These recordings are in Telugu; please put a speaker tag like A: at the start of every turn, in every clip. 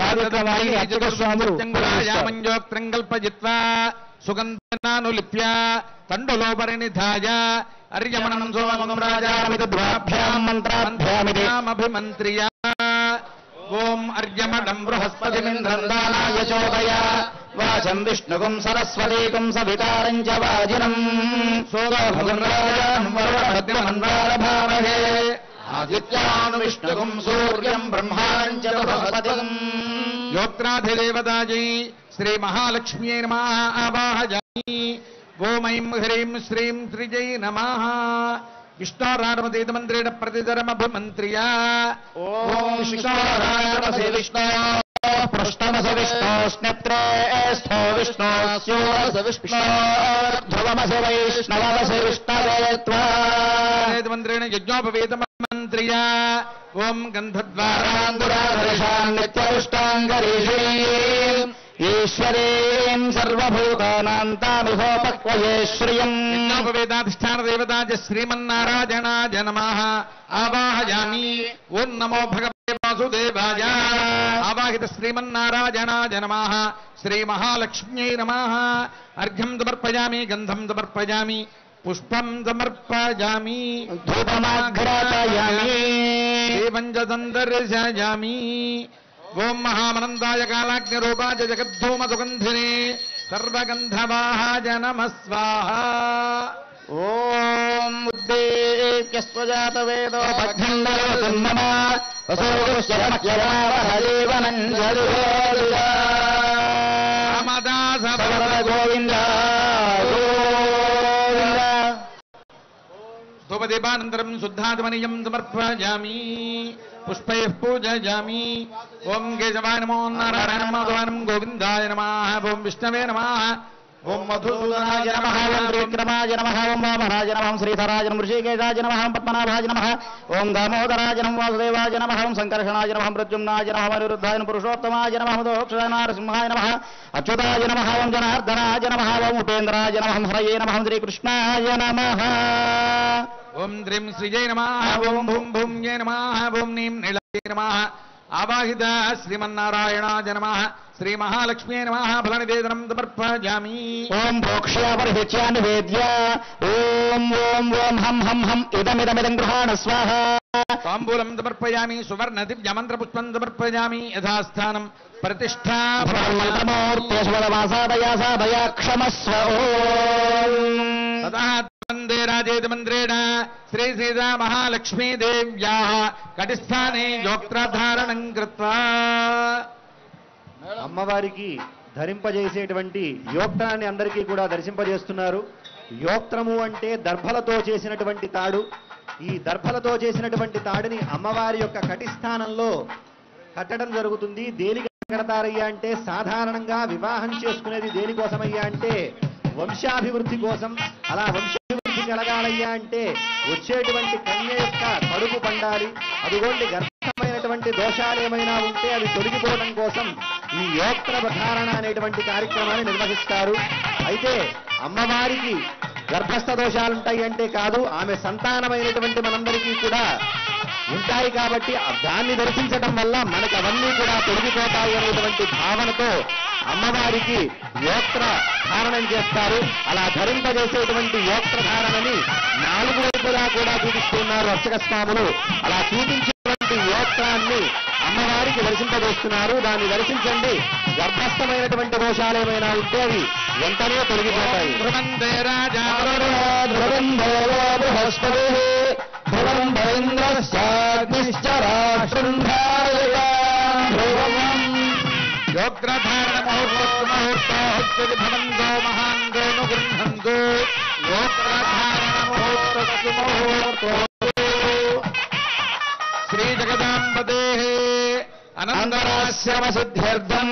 A: కార్యక్రమాన్ని అర్చక స్వాములు
B: మంజోక్త్రం కల్పజిత్వా సుగంధనానులిప్య తండులోపరినిధాయ అర్యమణం సోమం రాజామిద్భ్యాం మంత్రాభ్యామిభిమంత్రియ ఓం అర్యమణం బృహస్పతిమింద్రం దానాయ చోదయ వాచం విష్ణుగుం సరస్వతీకుం సవితారం చ వాజినం సోమభగం రాజాం వరుణభద్రమన్వారభామహే ఆదిత్యాను విష్ణుగుం సూర్యం బ్రహ్మాణం చ బృహస్పతిం యోత్రాధిదేవతాజై శ్రీ మహాలక్ష్మ్యై నమః ఆవాహయామి ఓం ఐం హ్రీం శ్రీం త్రిజై నమః విష్ణోరారమతేతమంత్రేణ ప్రతిధరమభిమంత్రియ ఓం విష్ణోరారమసే విష్ణో పృష్ఠమస విష్ణోస్నేత్రే స్థో విష్ణోస్యోరస విష్ణోర్ధ్రువమస వైష్ణవమస విష్ణవే త్వాేతమంత్రేణ యజ్ఞోపవేతమంత్రియ ఓం గంధద్వారాంగురాధర్షాన్ నిత్యవిష్టాంగరీషీం ఈశ్వరీం సర్వభూతానాం తామిహోపక్వయే శ్రియం యజ్ఞోపవేతాధిష్టాన దేవతాజ శ్రీమన్నారాయణాయ నమః ఆవాహయామి ఓం నమో భగవతే వాసుదేవాయ ఆవాహిత శ్రీమన్నారాయణాయ నమః శ్రీ మహాలక్ష్మ్యై నమః అర్ఘ్యం సమర్పయామి గంధం సమర్పయామి పుష్పం సమర్పయామి ధూపమాఘ్రాపయామి దేవం చ సందర్శయామి ఓం మహామనందాయ కాలాగ్నిరూపాయ జగద్ధూమ సుగంధినే సర్వగంధవాహాయ నమః స్వాహా ఓం ఉద్దేక్యస్వజాత వేదో పఠ్యందరవసన్నమ వసోగోశ్చరమఖ్యరావహదేవనం రామదాస గోవింద గోవింద ధూపదీపానంతరం శుద్ధాత్మనీయం సమర్పయామి పుష్పైః పూజయామి ఓం కేశవాయ నమో నారాయణాయ మాధవాయ గోవిందాయ నమః ఓం విష్ణవే నమః ఓం మధుసూదనాయ నమః ఓం త్రివిక్రమాయ నమః ఓం వామనాయ నమః శ్రీధరాయ నమః ఋషికేశాయ నమః పద్మనాభాయ నమః ఓం దామోదరాయ నమః వాసుదేవాయ నమః ఓం సంకర్షణాయ నమః ప్రద్యుమ్నాయ నమః అనిరుద్ధాయ పురుషోత్తమాయ నమః దోక్షాయ నరసింహాయ నమః అచ్యుతాయ నమః ఓం జనార్దనాయ నమః ఓం ఉపేంద్రాయ నమః హరయే నమః శ్రీకృష్ణాయ నమః ఓం శ్రీం శ్రీజై నమః ఓం భూం భూమ్యై నమః ఓం నీం నీలయే నమః ఆవాహిత శ్రీమన్నారాయణాయ నమః శ్రీ మహాలక్ష్మ్యై నమః ఫలనివేదనం సమర్పయామి ఓం భోక్ష్యాపరిహిత్య నివేద్య ఓం ఓం ఓం హం హం హం ఇదమిదమిదం గృహాణ స్వాహ తాంబూలం సమర్పయామి సువర్ణ దివ్య మంత్ర పుష్పం సమర్పయామి యథాస్థానం ప్రతిష్ఠా ప్రమూర్తేశ్వరవాసాదయాసాదయ క్షమస్వ తదా వందే రాజేత మంత్రేణ శ్రీ సీతా మహాలక్ష్మీ దేవ్యాః కటిస్థానే యోక్త్రధారణం కృత్వా
A: అమ్మవారికి ధరింపజేసేటువంటి యోక్తాన్ని అందరికీ కూడా దర్శింపజేస్తున్నారు. యోక్త్రము అంటే దర్భలతో చేసినటువంటి తాడు. ఈ దర్భలతో చేసినటువంటి తాడుని అమ్మవారి యొక్క కటిస్థానంలో కట్టడం జరుగుతుంది. దేనికి కడతారయ్యా అంటే సాధారణంగా వివాహం చేసుకునేది దేనికోసమయ్యా అంటే వంశాభివృద్ధి కోసం. అలా వంశాభివృద్ధి కలగాలయ్యా అంటే వచ్చేటువంటి కన్య యొక్క కడుపు పండాలి. అదిగోండి గర్భమైనటువంటి దోషాలు ఏమైనా ఉంటే అవి తొలగిపోవడం కోసం ఈ యోక్త్ర ధారణ అనేటువంటి కార్యక్రమాన్ని నిర్వహిస్తారు. అయితే అమ్మవారికి గర్భస్థ దోషాలుంటాయి అంటే కాదు, ఆమె సంతానమైనటువంటి మనందరికీ కూడా ఉంటాయి. కాబట్టి దాన్ని దర్శించడం వల్ల మనకు అవన్నీ కూడా తొలగిపోతాయి అనేటువంటి భావనతో అమ్మవారికి యోక్త్ర ధారణం చేస్తారు. అలా ధరింపజేసేటువంటి యోక్త్ర ధారణని 4 వైపులా కూడా చూపిస్తున్నారు అర్చక స్వాములు. అలా చూపించినటువంటి యోక్త్రాన్ని అమ్మవారికి దర్శింపజేస్తున్నారు. దాన్ని దర్శించండి. గర్భస్థమైనటువంటి దోషాలు ఏమైనా ఉంటే అవి వెంటనే తొలగిపోతాయి.
B: యోగ్రధారణముహూర్తోహుర్తోహుత్యతి భవంతో మహాంతేను గృహంతు యోగ్రధారణముహూర్తోహుర్తో శ్రీజగదాంబదేః అనంతరాశ్రమ సిద్ధ్యర్థం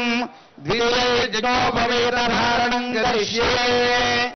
B: ద్వితీయోపవేతధారణం కరిష్యే.